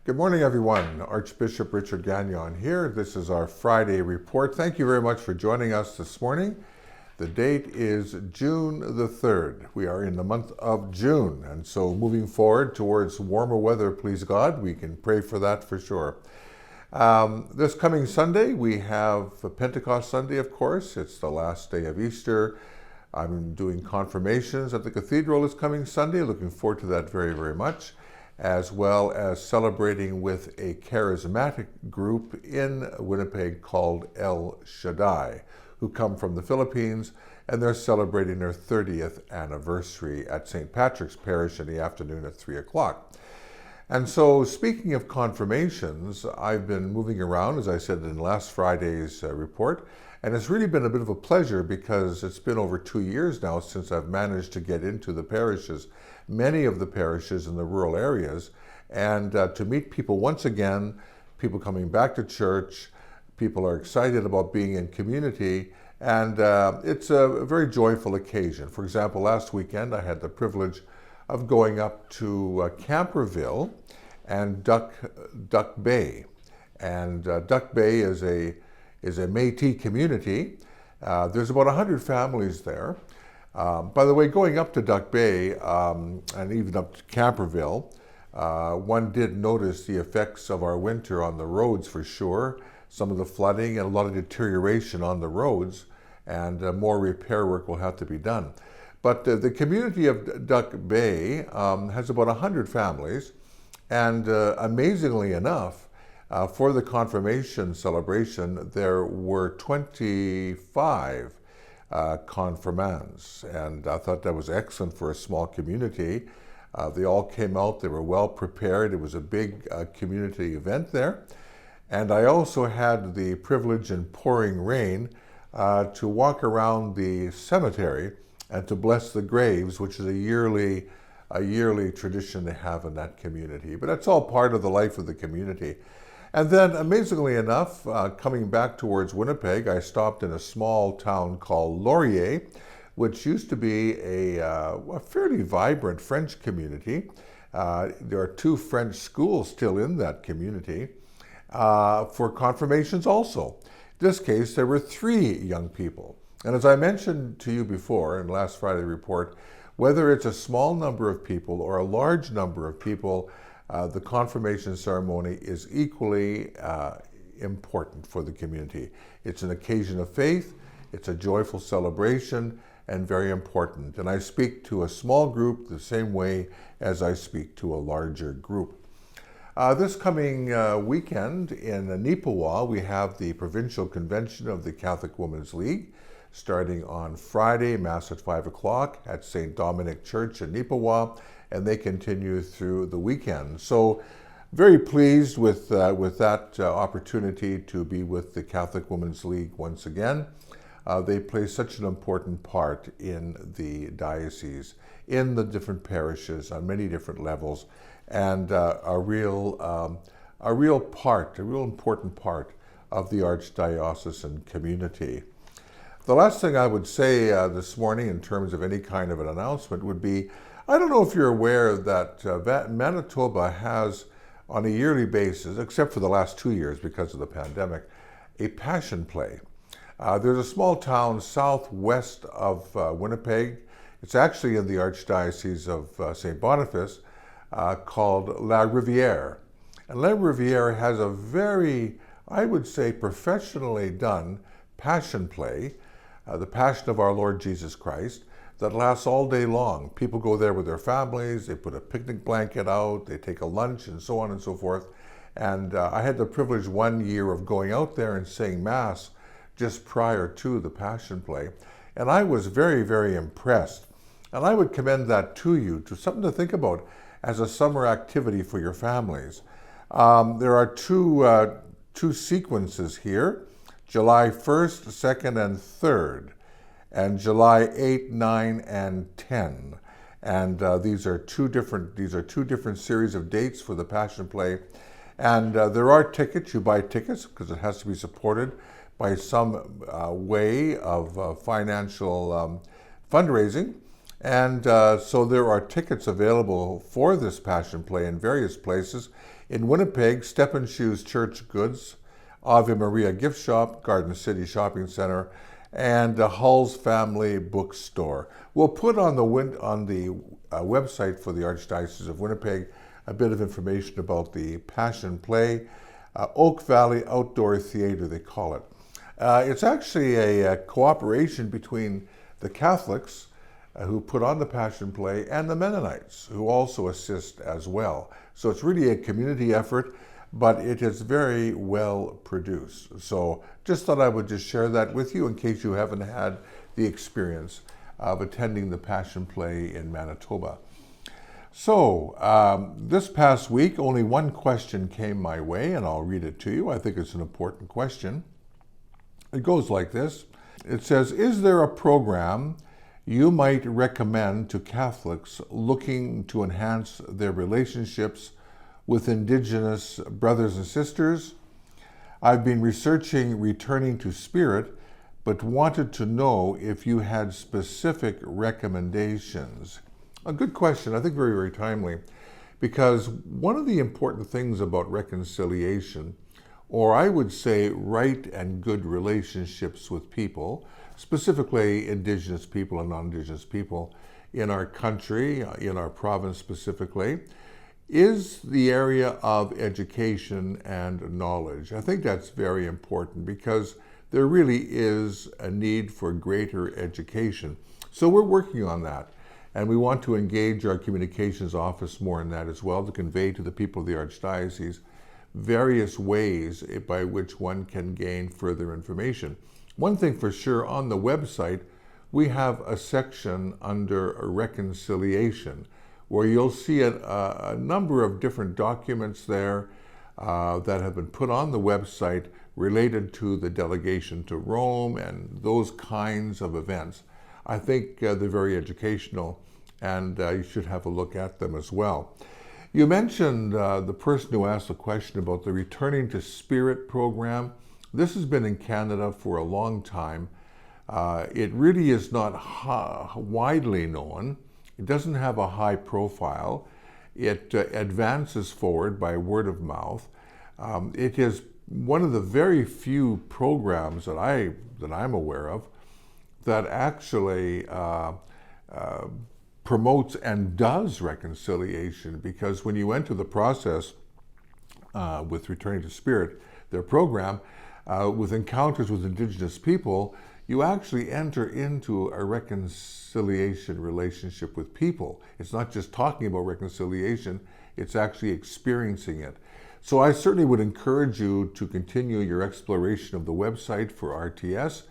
Good morning, everyone. Archbishop Richard Gagnon here. This is our Friday report. Thank you very much for joining us this morning. The date is June the 3rd. We are in the month of June, and so moving forward towards warmer weather, please God. We can pray for that for sure. This coming Sunday, we have Pentecost Sunday, of course. It's the last day of Easter. I'm doing confirmations at the cathedral this coming Sunday. Looking forward to that very, very much, as well as celebrating with a charismatic group in Winnipeg called El Shaddai, who come from the Philippines, and they're celebrating their 30th anniversary at St. Patrick's Parish in the afternoon at 3 o'clock. And so, speaking of confirmations, I've been moving around, as I said in last Friday's report, and it's really been a bit of a pleasure because it's been over 2 years now since I've managed to get into the parishes, many of the parishes in the rural areas, and to meet people once again, people coming back to church. People are excited about being in community, and it's a very joyful occasion. For example, last weekend I had the privilege of going up to Camperville and Duck Bay. And Duck Bay is a Métis community. There's about 100 families there. By the way, going up to Duck Bay and even up to Camperville, one did notice the effects of our winter on the roads for sure. Some of the flooding and a lot of deterioration on the roads, and more repair work will have to be done. But the community of Duck Bay has about 100 families, and amazingly enough, for the confirmation celebration, there were 25 confirmands, and I thought that was excellent for a small community. They all came out, they were well prepared. It was a big community event there. And I also had the privilege in pouring rain to walk around the cemetery and to bless the graves, which is a yearly tradition they have in that community. But that's all part of the life of the community. And then, amazingly enough, coming back towards Winnipeg, I stopped in a small town called Laurier, which used to be a fairly vibrant French community. There are 2 French schools still in that community. For confirmations also. In this case, there were 3 young people. And as I mentioned to you before in last Friday's report, whether it's a small number of people or a large number of people, the confirmation ceremony is equally important for the community. It's an occasion of faith, it's a joyful celebration, and very important. And I speak to a small group the same way as I speak to a larger group. This coming weekend in Nipawin, we have the Provincial Convention of the Catholic Women's League, starting on Friday, Mass at 5 o'clock at St. Dominic Church in Nipawin, and they continue through the weekend. So very pleased with that opportunity to be with the Catholic Women's League once again. They play such an important part in the diocese, in the different parishes, on many different levels, and a real important part of the Archdiocesan community. The last thing I would say this morning in terms of any kind of an announcement would be, I don't know if you're aware that Manitoba has, on a yearly basis, except for the last 2 years because of the pandemic, a passion play. There's a small town southwest of Winnipeg. It's actually in the Archdiocese of St. Boniface, called La Rivière. And La Rivière has a very, I would say, professionally done passion play, the Passion of our Lord Jesus Christ, that lasts all day long. People go there with their families, they put a picnic blanket out, they take a lunch, and so on and so forth. And I had the privilege 1 year of going out there and saying Mass just prior to the Passion play. And I was very, very impressed. And I would commend that to you, to something to think about as a summer activity for your families. There are two sequences here, July 1st, 2nd, and 3rd, and July 8, 9, and 10. And these are two different series of dates for the Passion Play. And there are tickets. You buy tickets because it has to be supported by some way of financial fundraising. And so there are tickets available for this Passion Play in various places. In Winnipeg, Step and Shoes Church Goods, Ave Maria Gift Shop, Garden City Shopping Center, and Hull's Family Bookstore. We'll put on the website for the Archdiocese of Winnipeg a bit of information about the Passion Play, Oak Valley Outdoor Theater, they call it. It's actually a cooperation between the Catholics who put on the Passion Play and the Mennonites, who also assist as well. So it's really a community effort, but it is very well produced. So just thought I would just share that with you in case you haven't had the experience of attending the Passion Play in Manitoba. So this past week, only one question came my way, and I'll read it to you. I think it's an important question. It goes like this. It says, is there a program you might recommend to Catholics looking to enhance their relationships with Indigenous brothers and sisters? I've been researching returning to spirit, but wanted to know if you had specific recommendations. A good question, I think very, very timely, because one of the important things about reconciliation, or I would say right and good relationships with people, specifically Indigenous people and non-Indigenous people in our country, in our province specifically, is the area of education and knowledge. I think that's very important because there really is a need for greater education. So we're working on that, and we want to engage our communications office more in that as well, to convey to the people of the Archdiocese various ways by which one can gain further information. One thing for sure, on the website, we have a section under reconciliation where you'll see a number of different documents there that have been put on the website related to the delegation to Rome and those kinds of events. I think they're very educational, and you should have a look at them as well. You mentioned the person who asked the question about the Returning to Spirit program. This has been in Canada for a long time. It really is not widely known. It doesn't have a high profile. It advances forward by word of mouth. It is one of the very few programs that I'm aware of that actually promotes and does reconciliation, because when you enter the process with Returning to Spirit, their program, with encounters with Indigenous people, you actually enter into a reconciliation relationship with people. It's not just talking about reconciliation, it's actually experiencing it. So I certainly would encourage you to continue your exploration of the website for RTS,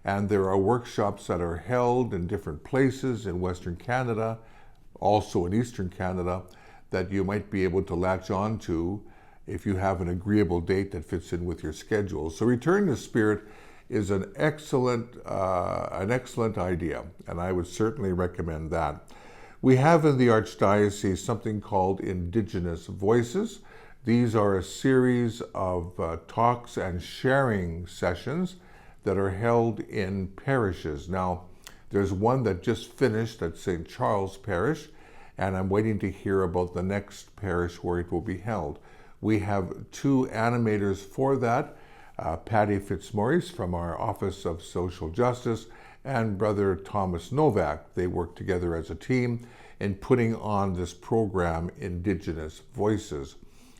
and there are workshops that are held in different places in Western Canada, also in Eastern Canada, that you might be able to latch on to if you have an agreeable date that fits in with your schedule. So Return to Spirit is an excellent idea, and I would certainly recommend that. We have in the Archdiocese something called Indigenous Voices. These are a series of talks and sharing sessions that are held in parishes. Now, there's one that just finished at St. Charles Parish, and I'm waiting to hear about the next parish where it will be held. We have two animators for that, Patty Fitzmaurice from our Office of Social Justice and Brother Thomas Novak. They work together as a team in putting on this program, Indigenous Voices.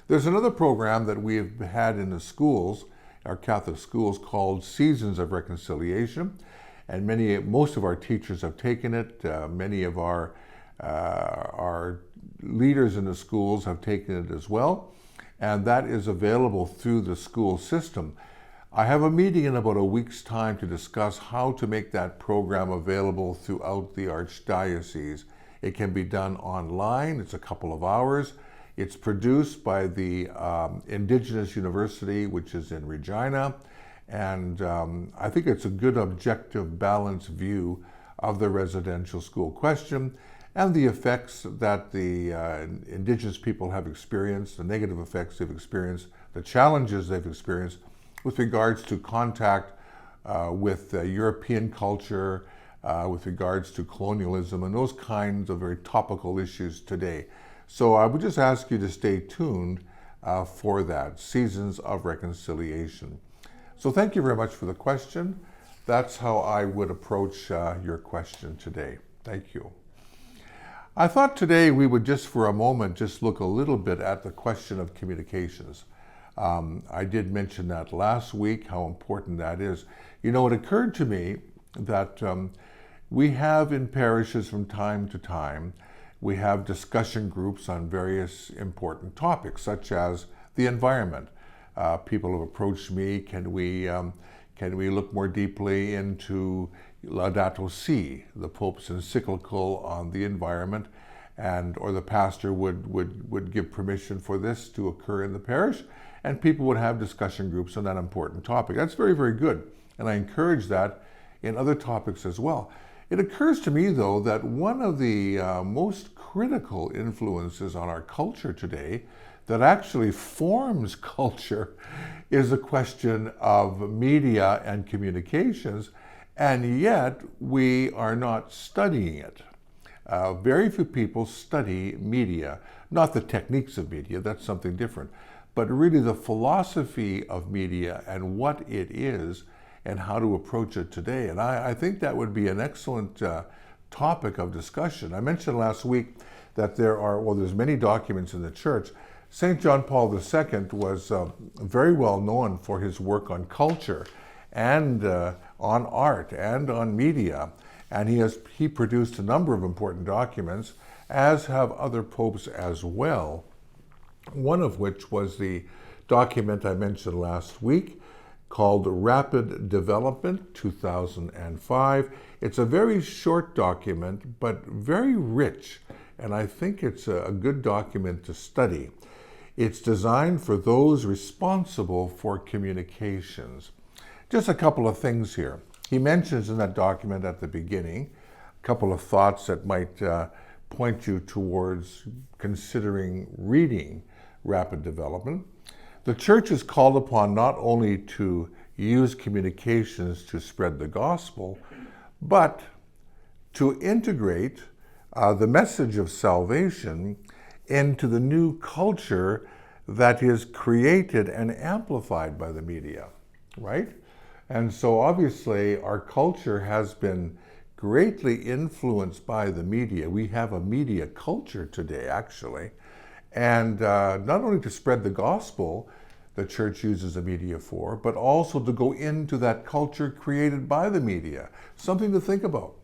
There's another program that we've had in the schools, our Catholic schools, called Seasons of Reconciliation, and most of our teachers have taken it. Many of our leaders in the schools have taken it as well, and that is available through the school system. I have a meeting in about a week's time to discuss how to make that program available throughout the Archdiocese. It can be done online. It's a couple of hours. It's produced by the Indigenous University, which is in Regina, and I think it's a good, objective, balanced view of the residential school question and the effects that the Indigenous people have experienced, the negative effects they've experienced, the challenges they've experienced with regards to contact with European culture, with regards to colonialism and those kinds of very topical issues today. So I would just ask you to stay tuned for that, Seasons of Reconciliation. So thank you very much for the question. That's how I would approach your question today. Thank you. I thought today we would just for a moment just look a little bit at the question of communications. I did mention that last week, how important that is. You know, it occurred to me that we have in parishes from time to time, we have discussion groups on various important topics, such as the environment. People have approached me, can we look more deeply into Laudato Si, the Pope's encyclical on the environment, or the pastor would give permission for this to occur in the parish, and people would have discussion groups on that important topic. That's very, very good, and I encourage that in other topics as well. It occurs to me, though, that one of the most critical influences on our culture today that actually forms culture is the question of media and communications, and yet we are not studying it. Very few people study media, not the techniques of media, that's something different, but really the philosophy of media and what it is and how to approach it today. And I think that would be an excellent topic of discussion. I mentioned last week that there's many documents in the church. St. John Paul II was very well known for his work on culture and on art and on media. And he produced a number of important documents, as have other popes as well. One of which was the document I mentioned last week, called Rapid Development, 2005. It's a very short document, but very rich, and I think it's a good document to study. It's designed for those responsible for communications. Just a couple of things here. He mentions in that document at the beginning a couple of thoughts that might point you towards considering reading Rapid Development. The church is called upon not only to use communications to spread the gospel, but to integrate the message of salvation into the new culture that is created and amplified by the media, right? And so obviously our culture has been greatly influenced by the media. We have a media culture today, actually. And not only to spread the gospel, the church uses the media for, but also to go into that culture created by the media. Something to think about.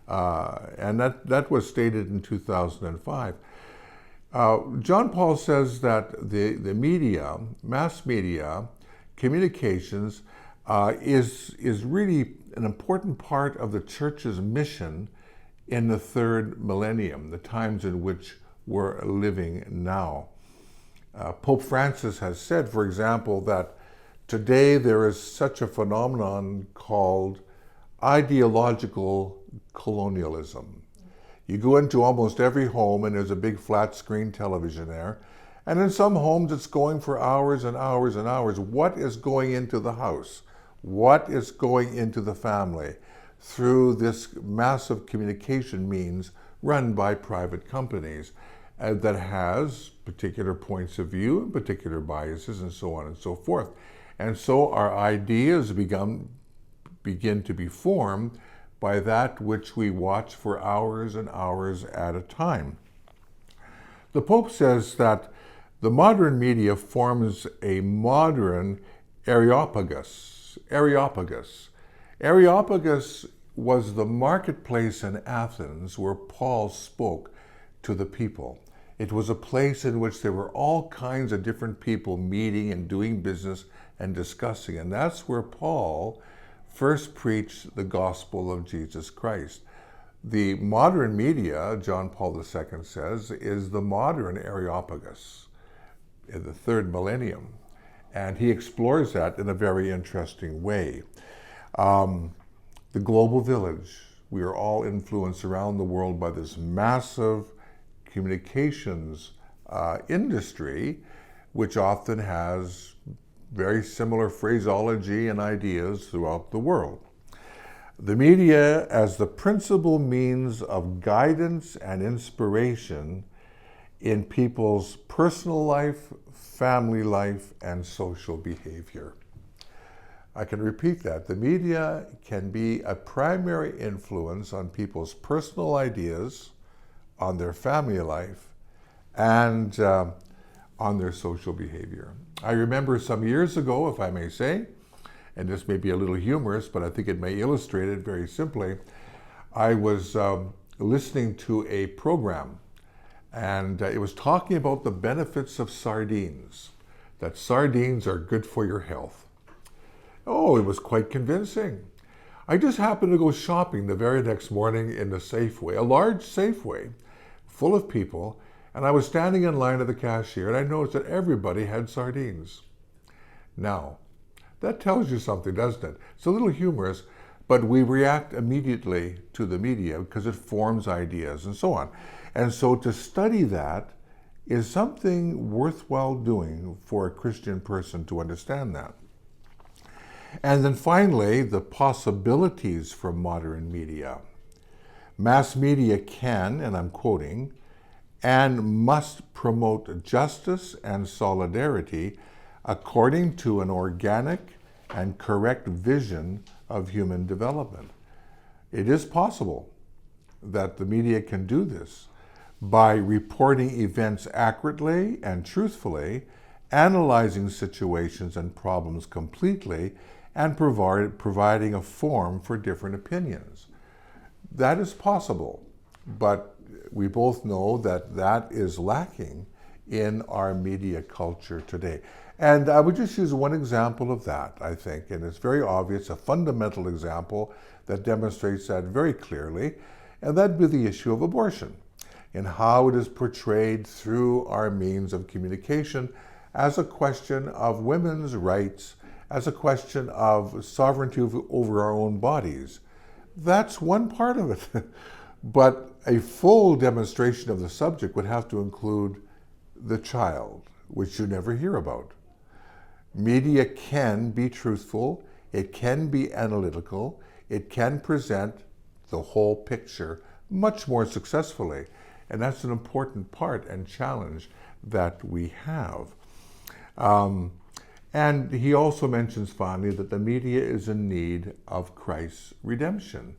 And that was stated in 2005. John Paul says that the media, mass media, communications is really an important part of the church's mission in the third millennium, the times in which we're living now. Pope Francis has said, for example, that today there is such a phenomenon called ideological colonialism. You go into almost every home and there's a big flat screen television there, and in some homes it's going for hours and hours and hours. What is going into the house? What is going into the family through this massive communication means run by private companies that has particular points of view and particular biases and so on and so forth. And so our ideas begin to be formed by that which we watch for hours and hours at a time. The Pope says that the modern media forms a modern Areopagus. Areopagus was the marketplace in Athens where Paul spoke to the people. It was a place in which there were all kinds of different people meeting and doing business and discussing. And that's where Paul first preached the gospel of Jesus Christ. The modern media, John Paul II says, is the modern Areopagus in the third millennium. And he explores that in a very interesting way. The global village. We are all influenced around the world by this massive communications industry, which often has very similar phraseology and ideas throughout the world. The media as the principal means of guidance and inspiration in people's personal life, family life, and social behavior. I can repeat that. The media can be a primary influence on people's personal ideas, on their family life, and on their social behavior. I remember some years ago, if I may say, and this may be a little humorous, but I think it may illustrate it very simply, I was listening to a program, and it was talking about the benefits of sardines, that sardines are good for your health. Oh, it was quite convincing. I just happened to go shopping the very next morning in the Safeway, a large Safeway, full of people, and I was standing in line at the cashier, and I noticed that everybody had sardines. Now, that tells you something, doesn't it? It's a little humorous, but we react immediately to the media because it forms ideas and so on. And so to study that is something worthwhile doing for a Christian person to understand that. And then finally, the possibilities for modern media. Mass media can, and I'm quoting, and must promote justice and solidarity according to an organic and correct vision of human development. It is possible that the media can do this by reporting events accurately and truthfully, analyzing situations and problems completely, and providing a forum for different opinions. That is possible, but we both know that that is lacking in our media culture today. And I would just use one example of that, I think, and it's very obvious, a fundamental example that demonstrates that very clearly, and that'd be the issue of abortion and how it is portrayed through our means of communication as a question of women's rights, as a question of sovereignty over our own bodies. That's one part of it. But a full demonstration of the subject would have to include the child, which you never hear about. Media can be truthful, it can be analytical, it can present the whole picture much more successfully. And that's an important part and challenge that we have. And he also mentions finally that the media is in need of Christ's redemption.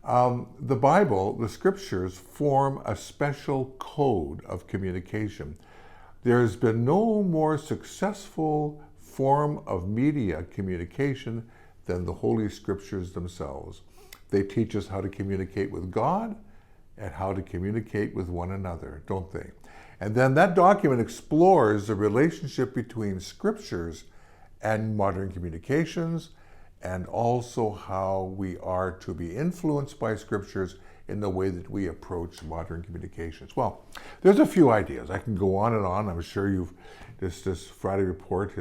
The Bible, the scriptures, form a special code of communication. There has been no more successful form of media communication than the Holy Scriptures themselves. They teach us how to communicate with God and how to communicate with one another, don't they? And then that document explores the relationship between scriptures and modern communications, and also how we are to be influenced by scriptures in the way that we approach modern communications. Well, there's a few ideas. I can go on and on. I'm sure this Friday report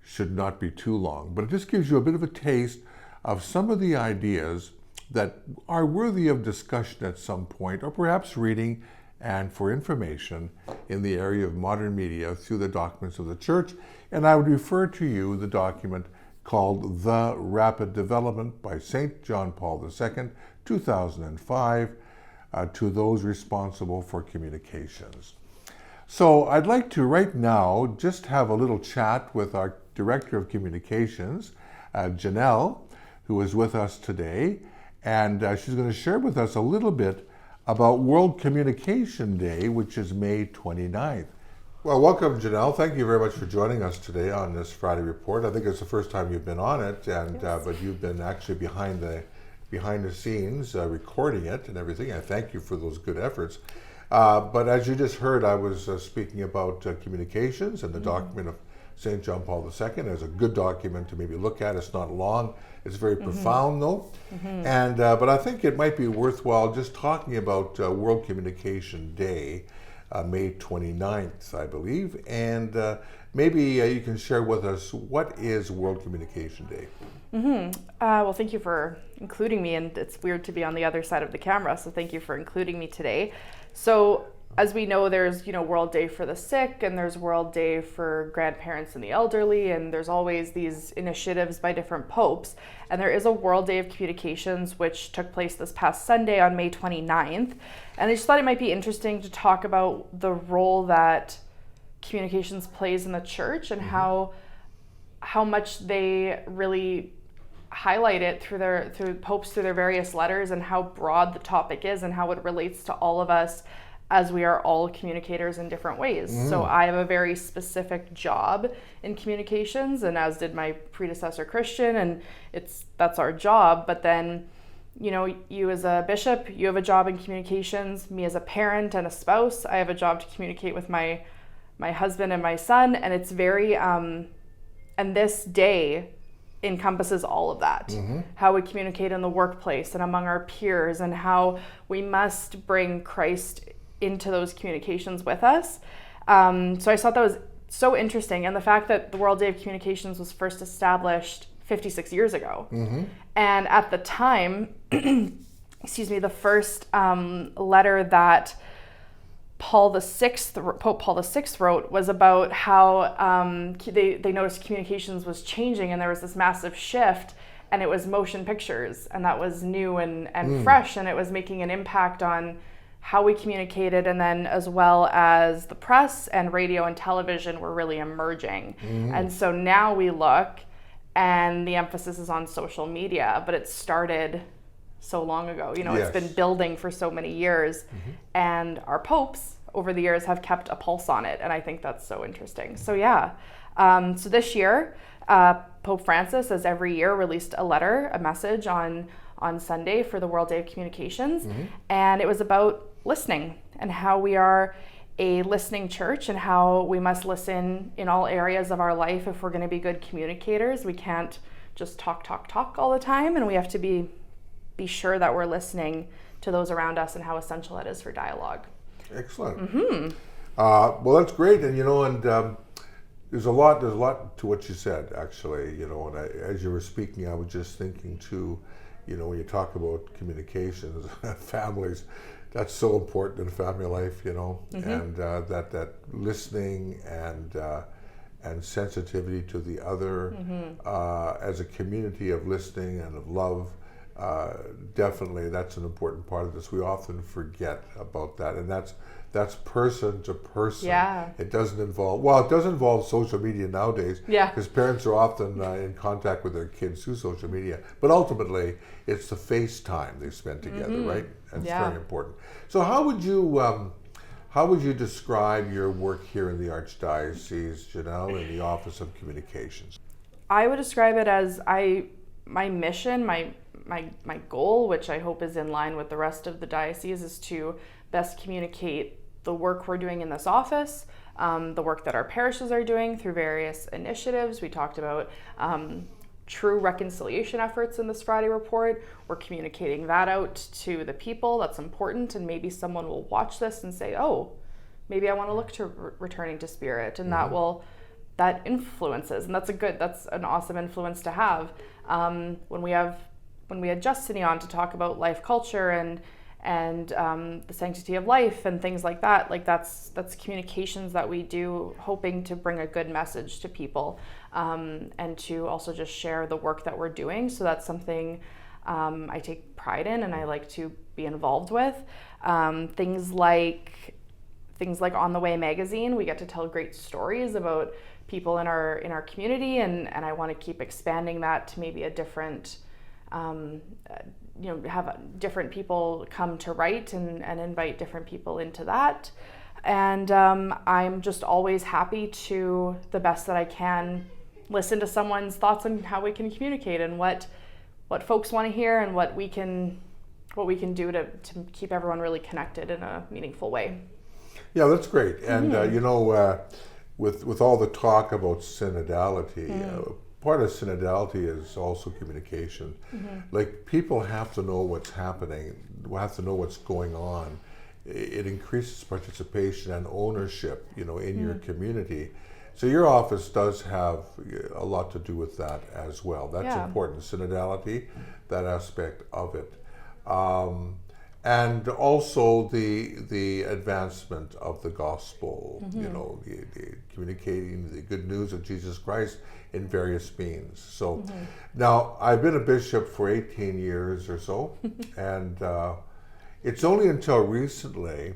should not be too long, but it just gives you a bit of a taste of some of the ideas that are worthy of discussion at some point, or perhaps reading and for information in the area of modern media through the documents of the Church. And I would refer to you the document called The Rapid Development by St. John Paul II, 2005, to those responsible for communications. So I'd like to right now just have a little chat with our Director of Communications, Janelle, who is with us today, and she's going to share with us a little bit about World Communication Day, which is May 29th. Well, welcome, Janelle. Thank you very much for joining us today on this Friday Report. I think it's the first time you've been on it, and yes. But you've been actually behind the scenes recording it and everything. I thank you for those good efforts. But as you just heard, I was speaking about communications and the document of St. John Paul II. It's a good document to maybe look at. It's not long. It's very profound, though. And but I think it might be worthwhile just talking about World Communication Day, May 29th, I believe. And maybe you can share with us, what is World Communication Day? Well, thank you for including me, and it's weird to be on the other side of the camera, so thank you for including me today. So as we know, there's, World Day for the Sick, and there's World Day for grandparents and the elderly, and there's always these initiatives by different popes. And there is a World Day of Communications, which took place this past Sunday on May 29th. And I just thought it might be interesting to talk about the role that communications plays in the church and how much they really highlight it through popes, through their various letters, and how broad the topic is and how it relates to all of us, as we are all communicators in different ways. So I have a very specific job in communications, and as did my predecessor Christian, and that's our job. But then, you as a bishop, you have a job in communications. Me as a parent and a spouse, I have a job to communicate with my husband and my son, and it's very, and this day encompasses all of that. How we communicate in the workplace and among our peers, and how we must bring Christ into those communications with us. So I thought that was so interesting. And the fact that the World Day of Communications was first established 56 years ago. And at the time, the first letter that Pope Paul VI wrote was about how they noticed communications was changing, and there was this massive shift, and it was motion pictures, and that was new and fresh, and it was making an impact on how we communicated, and then as well as the press and radio and television were really emerging. And so now we look, and the emphasis is on social media, but it started so long ago. It's been building for so many years, and our popes over the years have kept a pulse on it, and I think that's so interesting. So so this year, Pope Francis, as every year, released a message on Sunday for the World Day of Communications, and it was about listening and how we are a listening church and how we must listen in all areas of our life if we're going to be good communicators. We can't just talk all the time, and we have to be sure that we're listening to those around us and how essential that is for dialogue. Excellent. Well, that's great, and there's a lot to what you said, actually. And as you were speaking, I was just thinking too. When you talk about communications, families, that's so important in family life. And that listening and sensitivity to the other, as a community of listening and of love. Definitely, that's an important part of this. We often forget about that, and that's person to person. It doesn't involve social media nowadays, because parents are often in contact with their kids through social media, but ultimately it's the FaceTime they spend together, right? And it's very important. So how would you describe your work here in the Archdiocese, Janelle, in the Office of Communications? I would describe it as my mission, my goal, which I hope is in line with the rest of the diocese, is to best communicate the work we're doing in this office, the work that our parishes are doing through various initiatives. We talked about true reconciliation efforts in this Friday report. We're communicating that out to the people. That's important, and maybe someone will watch this and say, oh, maybe I want to look to returning to spirit, and that influences, and that's an awesome influence to have. When we had Justine on to talk about life culture and the sanctity of life and things like that, that's communications that we do, hoping to bring a good message to people, and to also just share the work that we're doing. So that's something I take pride in and I like to be involved with. Things like On the Way magazine, we get to tell great stories about people in our community, and I want to keep expanding that to maybe a different have different people come to write and invite different people into that. And I'm just always happy to, the best that I can, listen to someone's thoughts on how we can communicate and what folks want to hear and what we can do to keep everyone really connected in a meaningful way. Yeah, that's great. And with all the talk about synodality, part of synodality is also communication. Like, people have to know what's happening, have to know what's going on. It increases participation and ownership, in your community. So your office does have a lot to do with that as well. That's important, synodality, that aspect of it. and also the advancement of the gospel, you know, the communicating the good news of Jesus Christ in various means. So now I've been a bishop for 18 years or so, and it's only until recently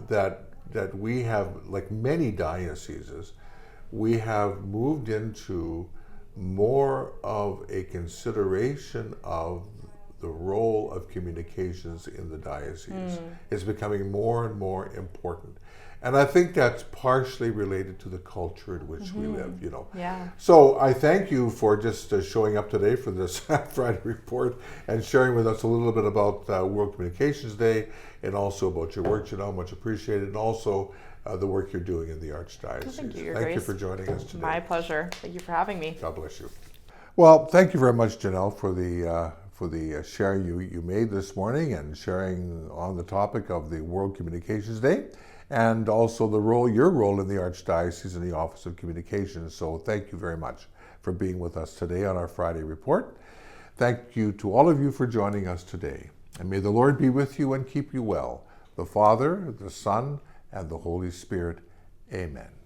that we have, like many dioceses, we have moved into more of a consideration of the role of communications in the diocese. Is becoming more and more important. And I think that's partially related to the culture in which we live, you know. Yeah. So I thank you for just showing up today for this Friday report and sharing with us a little bit about World Communications Day and also about your work, Janelle, much appreciated, and also the work you're doing in the Archdiocese. Thank you, Your Thank you Grace. for joining us today. My pleasure. Thank you for having me. God bless you. Well, thank you very much, Janelle, for the sharing you made this morning and sharing on the topic of the World Communications Day and also your role in the Archdiocese in the Office of Communications. So thank you very much for being with us today on our Friday report. Thank you to all of you for joining us today. And may the Lord be with you and keep you well. The Father, the Son, and the Holy Spirit. Amen.